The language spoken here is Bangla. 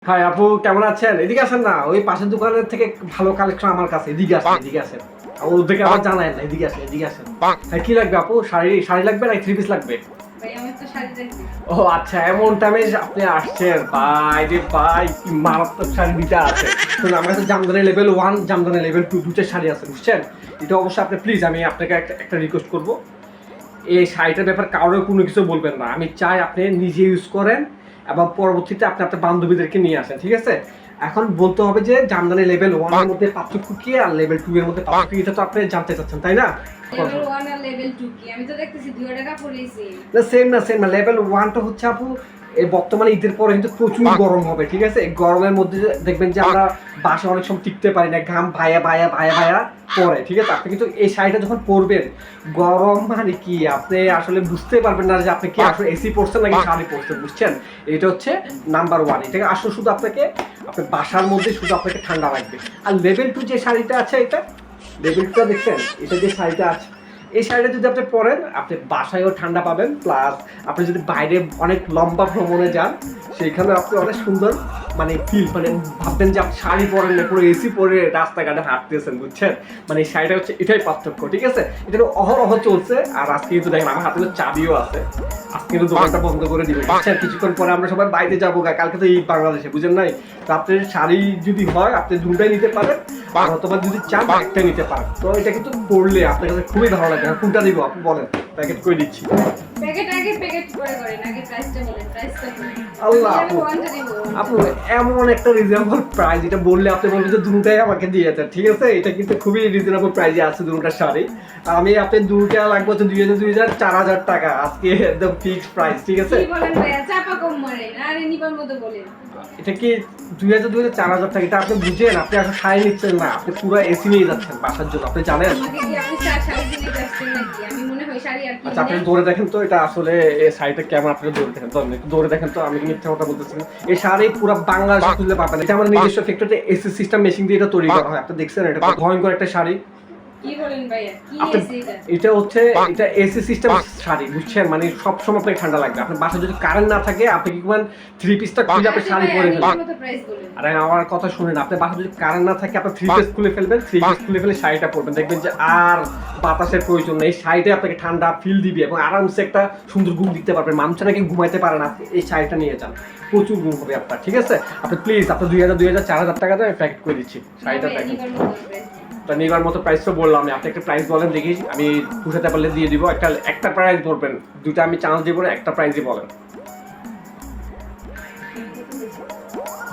হাই আপু, কেমন আছেন? এদিকে আসেন না, ওই পাশের দোকানের থেকে ভালো কালেকশন আমার কাছে। এদিকে আসেন, এদিকে আসেন। ওদেরকে আবার জানায় না, এদিকে আসেন, এদিকে আসেন। হ্যাঁ, কি লাগবে আপু? শাড়ি শাড়ি লাগবে নাকি থ্রি পিস লাগবে? ভাই আমার তো শাড়ি লাগবে। ও আচ্ছা, এমন টাইমে আপনি আসছেন ভাই রে ভাই, কি মারাত্মক শাড়ি দুইটা আছে। তো আমার কাছে জামদানি লেভেল 1, জামদানি লেভেল 2 দুটো শাড়ি আছে, বুঝছেন? এটা অবশ্যই আপনি প্লিজ, আমি আপনাকে একটা রিকোয়েস্ট করবো, এই শাড়িটার ব্যাপারে কারোর কোনো কিছু বলবেন না। আমি চাই আপনি নিজে ইউজ করেন এবং পরবর্তীতে আপনি আপনার বান্ধবীদেরকে নিয়ে আসেন, ঠিক আছে? এখন বলতে হবে যে জামদানি লেভেল 1 এর মধ্যে পার্থক্য কি আর লেভেল 2 এর মধ্যে পার্থক্য কি, এটা তো আপনি জানতে চাচ্ছেন, তাই না? লেভেল 1 আর লেভেল 2 কি? আমি তো দেখতেছি 2 টাকা পড়েছি। না সেম না, লেভেল 1 টা হচ্ছে আপু এই বর্তমানে ঈদের পরে কিন্তু প্রচুর গরম হবে, ঠিক আছে? এই গরমের মধ্যে দেখবেন যে আমরা বাসে অনেক সময় টিকতে পারি না, ঘাম ভায়া ভায়া ভায়া ভায়া পরে, ঠিক আছে? আপনি কিন্তু এই শাড়িটা যখন পরবেন, গরম মানে কি আপনি আসলে বুঝতে পারবেন না যে আপনি কি আসলে এসি পরছেন নাকি শাড়ি পরছেন, বুঝছেন? এটা হচ্ছে নাম্বার 1। এটাকে আসলে শুধু আপনাকে আপনার বাসার মধ্যে শুধু আপনাকে ঠান্ডা লাগবে। আর লেভেল 2 যে শাড়িটা আছে, এটা লেভেল 2 দেখছেন, এটা যে শাড়িটা আছে, এই শাড়িটা যদি আপনি পরেন আপনি বাসায়ও ঠান্ডা পাবেন, প্লাস আপনি যদি বাইরে অনেক লম্বা ভ্রমণে যান সেইখানে আপনি অনেক সুন্দর মানে ফিল, মানে ভাববেন যে আপনি শাড়ি পরেন না, পুরো এসি পরে রাস্তাঘাটে হাঁটতেছেন, বুঝছেন? মানে এই শাড়িটা হচ্ছে এটাই পার্থক্য, ঠিক আছে? এটা অহরহ চলছে। আর আজকে কিন্তু দেখেন আমার হাতে চাবিও আছে, আজকে কিন্তু দোকানটা বন্ধ করে দিবে, বুঝছেন? কিছুক্ষণ পরে আমরা সবাই বাইরে যাবো, কালকে তো ঈদ বাংলাদেশে, বুঝেন নাই? তো আপনার শাড়ি যদি হয় আপনি দুটাই নিতে পারেন, অথবা যদি চান একটা নিতে পারেন। তো এটা কিন্তু পড়লে আপনার কাছে খুবই ভালো লাগবে। কোনটা দিব আপনি বলেন, প্যাকেট করে দিচ্ছি। প্যাকেট করে করেন, আগে প্রাইসটা বলেন, প্রাইসটা বলেন। আল্লাহ আমি আপু, ওয়ানটা দিব। আপু এমন একটা রিজনেবল প্রাইস, এটা বললে আপনি বলবেন যে দুটাই আমাকে দিয়েছে, ঠিক আছে? এটা কিন্তু খুবই রিজনেবল প্রাইসে আছে দুটার শাড়ি। আমি আপনি দুটা লাগবে হচ্ছে 2000 4000 টাকা, আজকে একদম ফিক্সড প্রাইস, ঠিক আছে? কি বলেন ভাইয়া, চাপা কম মারেন, আরে নিবার মতো বলেন। এটা কি 2000 4000 টাকা? এটা আপনি বুঝেন? আপনি এখন শাড়ি নিচ্ছেন না, আপনি পুরো এসি নিয়ে যাচ্ছেন বাসার জন্য, আপনি জানেন? আমাকে কি আপনি শাড়ি কিনে যাচ্ছেন নাকি? আমি মনে হয় শাড়ি আর কি আচ্ছা, আপনি ধরে দেখেন তো এটা আসলে এই শাড়িটা কেমন, আপনি ধরে দেখেন তো, একটু ধরে দেখেন তো, আমি কি মিথ্যা কথা বলতেছি না? এই শাড়ি পুরো বাংলাদেশে খুঁজলে পাবেন। এটা আমার নিজস্ব ফ্যাক্টরিতে এসি সিস্টেম মেশিন দিয়ে এটা তৈরি করা হয়। আপনি দেখছেন এটা কত ভয়ঙ্কর একটা শাড়ি। কি বলেন ভাইয়া, কি আপনি এসে এটা? এটা হচ্ছে এটা এসি সিস্টেম শাড়ি, বুঝছেন? মানে সব সময় আপনাকে ঠান্ডা লাগবে। আপনার বাসায় যদি কারেন্ট না থাকে আপনি কি করবেন, থ্রি পিসটা খুলে আপনি শাড়ি পরে ফেলবেন। কত প্রাইস বলেন? আরে আমার কথা শুনেন, আপনার বাসায় যদি কারেন্ট না থাকে আপনি থ্রি পিস খুলে ফেলবেন, থ্রি পিস খুলে ফেলে শাড়িটা পরবেন, দেখবেন যে আর বাতাসের প্রয়োজন নেই। শাড়িটাই আপনাকে ঠান্ডা ফিল দিবে এবং আরামসে একটা সুন্দর ঘুম দিতে পারবেন। মানুষ নাকি ঘুমাইতে পারে না, এই শাড়িটা নিয়ে যান, প্রচুর ঘুম হবে আপনার, ঠিক আছে? আপনি প্লিজ আপনি 2000 4000 টাকা দিয়ে প্যাকেট করে দিচ্ছি শাড়িটা। দেখেন নিবার মতো প্রাইস তো বললাম আমি, আপনি একটা প্রাইস বলেন দেখি, আমি পুষাতে পারলে দিয়ে দিব। একটা প্রাইস বলবেন, দুটা আমি চান্স দিব না, একটা প্রাইসই বলেন।